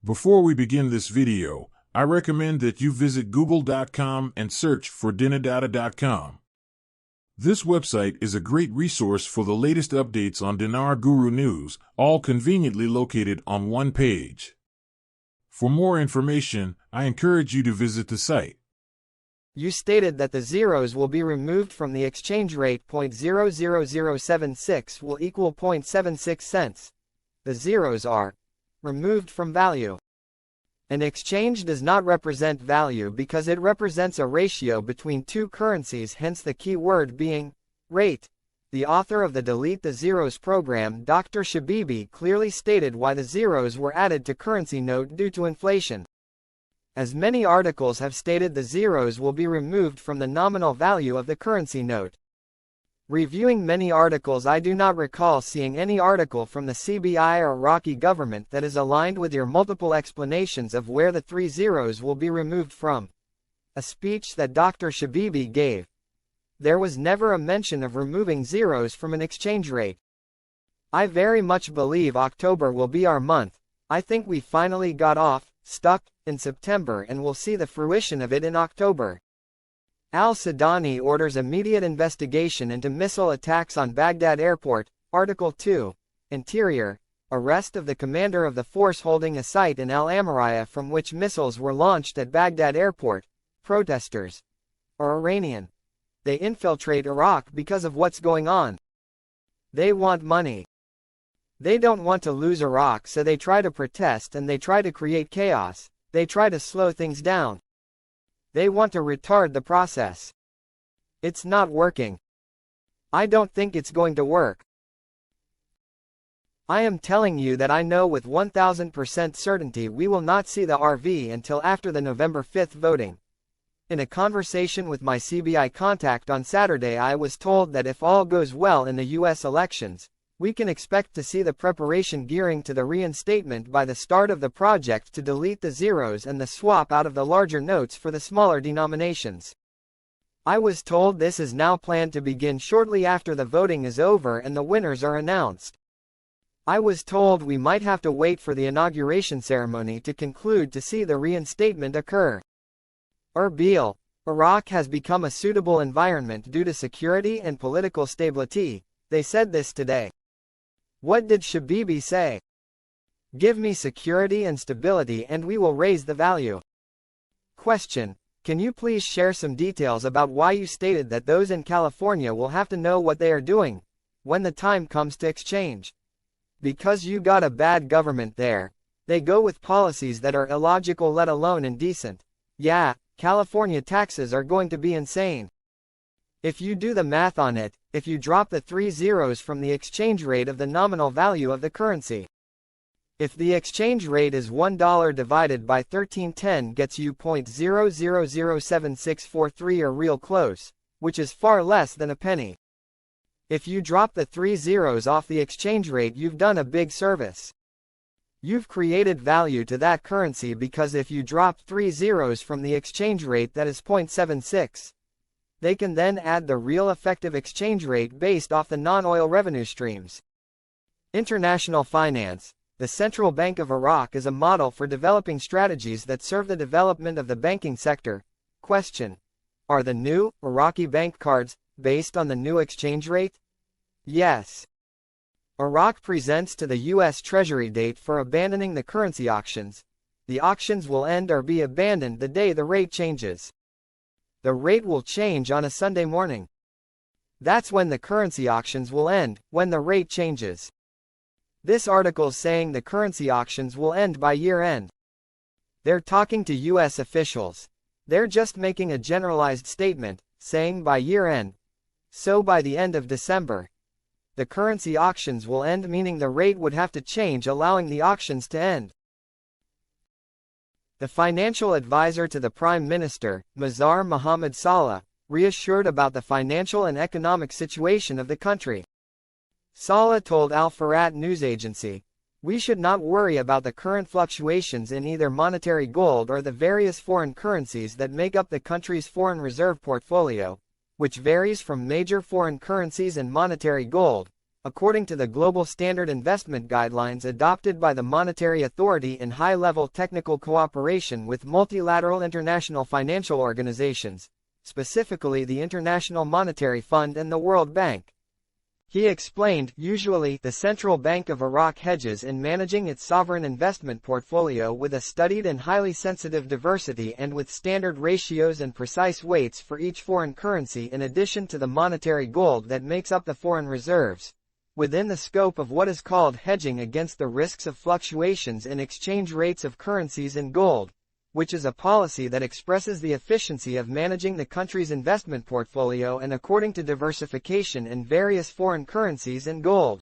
Before we begin this video, I recommend that you visit google.com and search for dinardata.com. This website is a great resource for the latest updates on Dinar Guru news, all conveniently located on one page. For more information, I encourage you to visit the site. You stated that the zeros will be removed from the exchange rate. 0.00076 will equal 0.76 cents. The zeros are removed from value. An exchange does not represent value because it represents a ratio between two currencies, hence the key word being rate. The author of the Delete the Zeros program, Dr. Shabibi, clearly stated why the zeros were added to currency note due to inflation. As many articles have stated, the zeros will be removed from the nominal value of the currency note. Reviewing many articles, I do not recall seeing any article from the CBI or Iraqi government that is aligned with your multiple explanations of where the three zeros will be removed from. A speech that Dr. Shabibi gave. There was never a mention of removing zeros from an exchange rate. I very much believe October will be our month. I think we finally got stuck in September, and we'll see the fruition of it in October. Al-Sudani orders immediate investigation into missile attacks on Baghdad airport. Article 2. Interior. Arrest of the commander of the force holding a site in Al-Amariyah from which missiles were launched at Baghdad airport. Protesters are Iranian. They infiltrate Iraq because of what's going on. They want money. They don't want to lose Iraq, so they try to protest and they try to create chaos. They try to slow things down. They want to retard the process. It's not working. I don't think it's going to work. I am telling you that I know with 1000% certainty we will not see the RV until after the November 5th voting. In a conversation with my CBI contact on Saturday, I was told that if all goes well in the US elections, we can expect to see the preparation gearing to the reinstatement by the start of the project to delete the zeros and the swap out of the larger notes for the smaller denominations. I was told this is now planned to begin shortly after the voting is over and the winners are announced. I was told we might have to wait for the inauguration ceremony to conclude to see the reinstatement occur. Erbil, Iraq has become a suitable environment due to security and political stability. They said this today. What did Shabibi say? Give me security and stability and we will raise the value. Question. Can you please share some details about why you stated that those in California will have to know what they are doing when the time comes to exchange? Because you got a bad government there. They go with policies that are illogical, let alone indecent. Yeah, California taxes are going to be insane. If you do the math on it, if you drop the three zeros from the exchange rate of the nominal value of the currency. If the exchange rate is $1 divided by 1310 gets you 0.007643 or real close, which is far less than a penny. If you drop the three zeros off the exchange rate, you've done a big service. You've created value to that currency, because if you drop three zeros from the exchange rate, that is 0.76. They can then add the real effective exchange rate based off the non-oil revenue streams. International finance. The Central Bank of Iraq is a model for developing strategies that serve the development of the banking sector. Question. Are the new Iraqi bank cards based on the new exchange rate? Yes. Iraq presents to the U.S. Treasury date for abandoning the currency auctions. The auctions will end or be abandoned the day the rate changes. The rate will change on a Sunday morning. That's when the currency auctions will end, when the rate changes. This article's saying the currency auctions will end by year end. They're talking to U.S. officials. They're just making a generalized statement, saying by year end. So by the end of December, the currency auctions will end, meaning the rate would have to change, allowing the auctions to end. The financial advisor to the Prime Minister, Mazhar Mohammad Saleh, reassured about the financial and economic situation of the country. Saleh told Al Farat news agency, "We should not worry about the current fluctuations in either monetary gold or the various foreign currencies that make up the country's foreign reserve portfolio, which varies from major foreign currencies and monetary gold, according to the global standard investment guidelines adopted by the Monetary Authority in high-level technical cooperation with multilateral international financial organizations, specifically the International Monetary Fund and the World Bank. He explained, usually, the Central Bank of Iraq hedges in managing its sovereign investment portfolio with a studied and highly sensitive diversity and with standard ratios and precise weights for each foreign currency in addition to the monetary gold that makes up the foreign reserves, within the scope of what is called hedging against the risks of fluctuations in exchange rates of currencies in gold, which is a policy that expresses the efficiency of managing the country's investment portfolio and according to diversification in various foreign currencies and gold.